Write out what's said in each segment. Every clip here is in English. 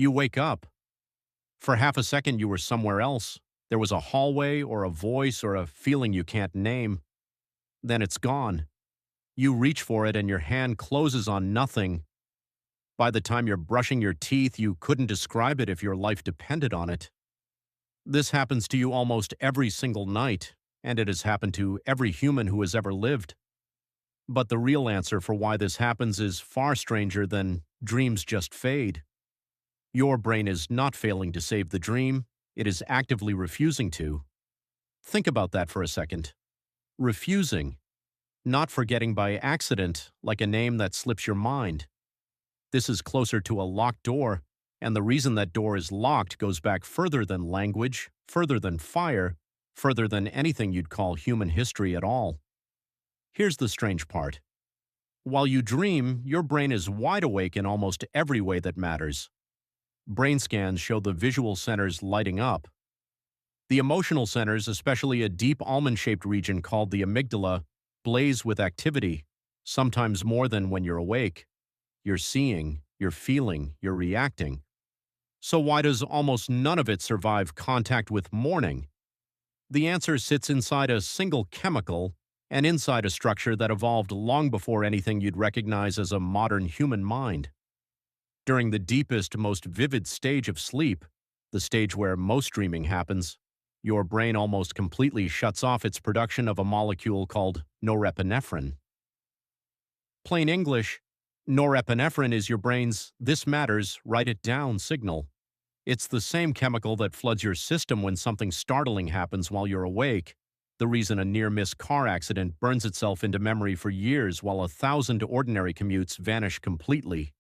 You wake up. For half a second, you were somewhere else. There was a hallway or a voice or a feeling you can't name. Then it's gone. You reach for it and your hand closes on nothing. By the time you're brushing your teeth, you couldn't describe it if your life depended on it. This happens to you almost every single night, and it has happened to every human who has ever lived. But the real answer for why this happens is far stranger than dreams just fade. Your brain is not failing to save the dream, it is actively refusing to. Think about that for a second. Refusing, not forgetting by accident, like a name that slips your mind. This is closer to a locked door, and the reason that door is locked goes back further than language, further than fire, further than anything you'd call human history at all. Here's the strange part. While you dream, your brain is wide awake in almost every way that matters. Brain scans show the visual centers lighting up. The emotional centers, especially a deep almond-shaped region called the amygdala, blaze with activity, sometimes more than when you're awake. You're seeing, you're feeling, you're reacting. So why does almost none of it survive contact with morning? The answer sits inside a single chemical and inside a structure that evolved long before anything you'd recognize as a modern human mind. During the deepest, most vivid stage of sleep, the stage where most dreaming happens, your brain almost completely shuts off its production of a molecule called norepinephrine. Plain English, norepinephrine is your brain's "this matters, write it down" signal. It's the same chemical that floods your system when something startling happens while you're awake, the reason a near-miss car accident burns itself into memory for years while 1,000 ordinary commutes vanish completely.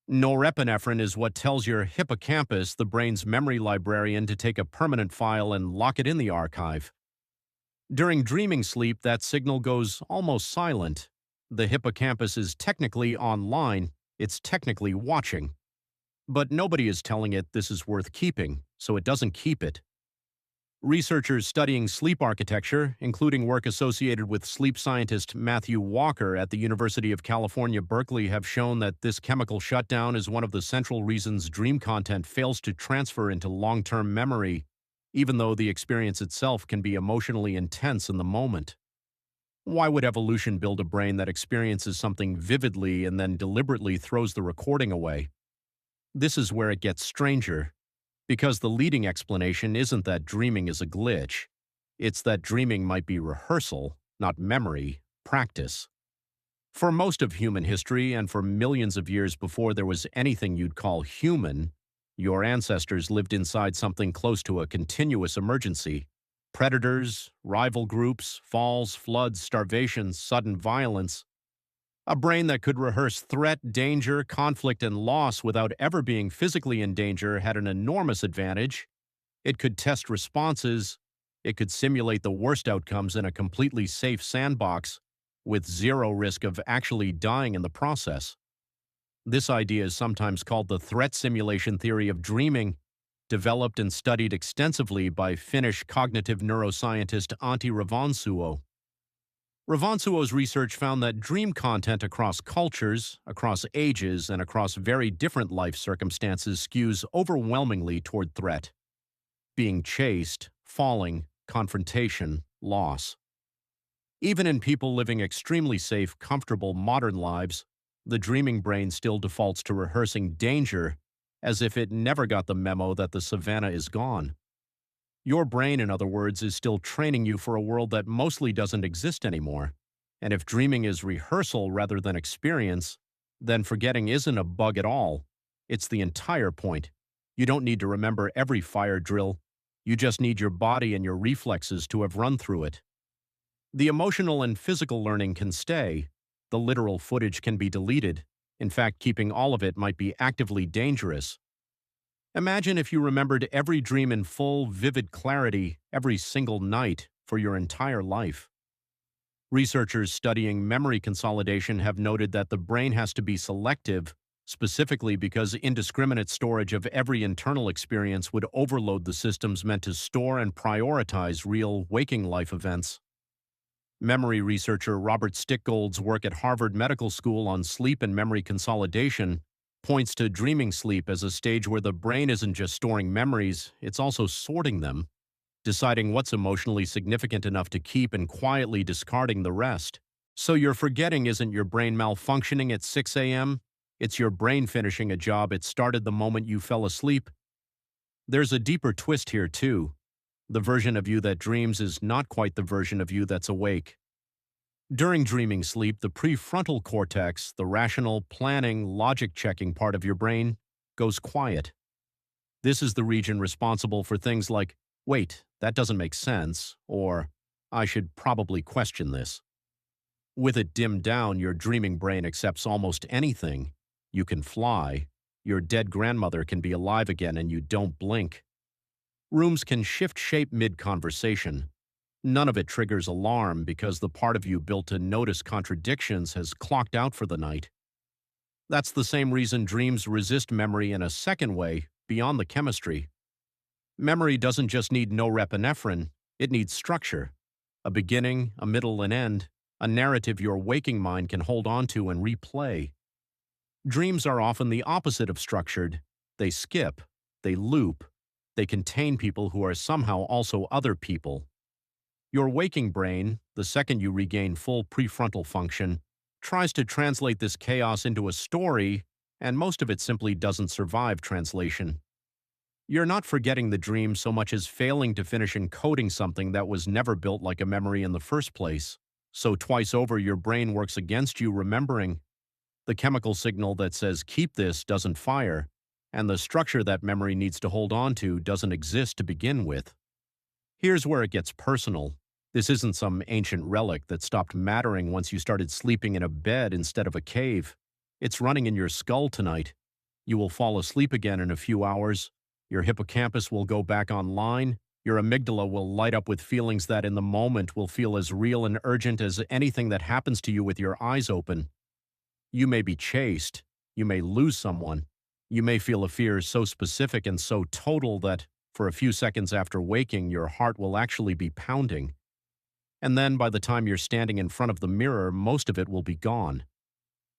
Norepinephrine is what tells your hippocampus, the brain's memory librarian, to take a permanent file and lock it in the archive. During dreaming sleep, that signal goes almost silent. The hippocampus is technically online, it's technically watching. But nobody is telling it this is worth keeping, so it doesn't keep it. Researchers studying sleep architecture, including work associated with sleep scientist Matthew Walker at the University of California, Berkeley, have shown that this chemical shutdown is one of the central reasons dream content fails to transfer into long-term memory, even though the experience itself can be emotionally intense in the moment. Why would evolution build a brain that experiences something vividly and then deliberately throws the recording away? This is where it gets stranger. Because the leading explanation isn't that dreaming is a glitch. It's that dreaming might be rehearsal, not memory, practice. For most of human history and for millions of years before there was anything you'd call human, your ancestors lived inside something close to a continuous emergency. Predators, rival groups, falls, floods, starvation, sudden violence. A brain that could rehearse threat, danger, conflict, and loss without ever being physically in danger had an enormous advantage. It could test responses. It could simulate the worst outcomes in a completely safe sandbox with zero risk of actually dying in the process. This idea is sometimes called the threat simulation theory of dreaming, developed and studied extensively by Finnish cognitive neuroscientist Antti Revonsuo. Revonsuo's research found that dream content across cultures, across ages, and across very different life circumstances skews overwhelmingly toward threat. Being chased, falling, confrontation, loss. Even in people living extremely safe, comfortable, modern lives, the dreaming brain still defaults to rehearsing danger as if it never got the memo that the savannah is gone. Your brain, in other words, is still training you for a world that mostly doesn't exist anymore. And if dreaming is rehearsal rather than experience, then forgetting isn't a bug at all. It's the entire point. You don't need to remember every fire drill. You just need your body and your reflexes to have run through it. The emotional and physical learning can stay. The literal footage can be deleted. In fact, keeping all of it might be actively dangerous. Imagine if you remembered every dream in full, vivid clarity every single night for your entire life. Researchers studying memory consolidation have noted that the brain has to be selective, specifically because indiscriminate storage of every internal experience would overload the systems meant to store and prioritize real, waking life events. Memory researcher Robert Stickgold's work at Harvard Medical School on sleep and memory consolidation points to dreaming sleep as a stage where the brain isn't just storing memories, it's also sorting them, deciding what's emotionally significant enough to keep and quietly discarding the rest. So your forgetting isn't your brain malfunctioning at 6 a.m., it's your brain finishing a job it started the moment you fell asleep. There's a deeper twist here, too. The version of you that dreams is not quite the version of you that's awake. During dreaming sleep, the prefrontal cortex, the rational, planning, logic-checking part of your brain, goes quiet. This is the region responsible for things like, wait, that doesn't make sense, or I should probably question this. With it dimmed down, your dreaming brain accepts almost anything. You can fly. Your dead grandmother can be alive again and you don't blink. Rooms can shift shape mid-conversation. None of it triggers alarm because the part of you built to notice contradictions has clocked out for the night. That's the same reason dreams resist memory in a second way, beyond the chemistry. Memory doesn't just need norepinephrine, it needs structure. A beginning, a middle, and end, a narrative your waking mind can hold on to and replay. Dreams are often the opposite of structured. They skip, they loop, they contain people who are somehow also other people. Your waking brain, the second you regain full prefrontal function, tries to translate this chaos into a story, and most of it simply doesn't survive translation. You're not forgetting the dream so much as failing to finish encoding something that was never built like a memory in the first place. So twice over, your brain works against you remembering. The chemical signal that says keep this doesn't fire, and the structure that memory needs to hold on to doesn't exist to begin with. Here's where it gets personal. This isn't some ancient relic that stopped mattering once you started sleeping in a bed instead of a cave. It's running in your skull tonight. You will fall asleep again in a few hours. Your hippocampus will go back online. Your amygdala will light up with feelings that in the moment will feel as real and urgent as anything that happens to you with your eyes open. You may be chased. You may lose someone. You may feel a fear so specific and so total that, for a few seconds after waking, your heart will actually be pounding. And then by the time you're standing in front of the mirror, most of it will be gone.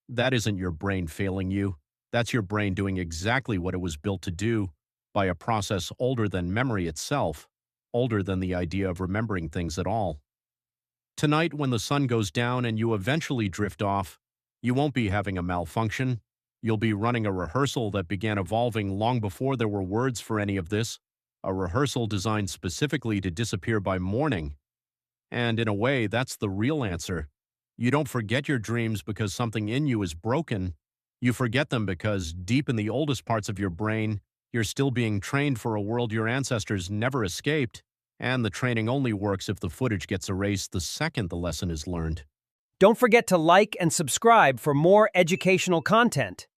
That isn't your brain failing you. That's your brain doing exactly what it was built to do, by a process older than memory itself, older than the idea of remembering things at all. Tonight, when the sun goes down and you eventually drift off, you won't be having a malfunction. You'll be running a rehearsal that began evolving long before there were words for any of this, a rehearsal designed specifically to disappear by morning. And in a way, that's the real answer. You don't forget your dreams because something in you is broken. You forget them because, deep in the oldest parts of your brain, you're still being trained for a world your ancestors never escaped, and the training only works if the footage gets erased the second the lesson is learned. Don't forget to like and subscribe for more educational content.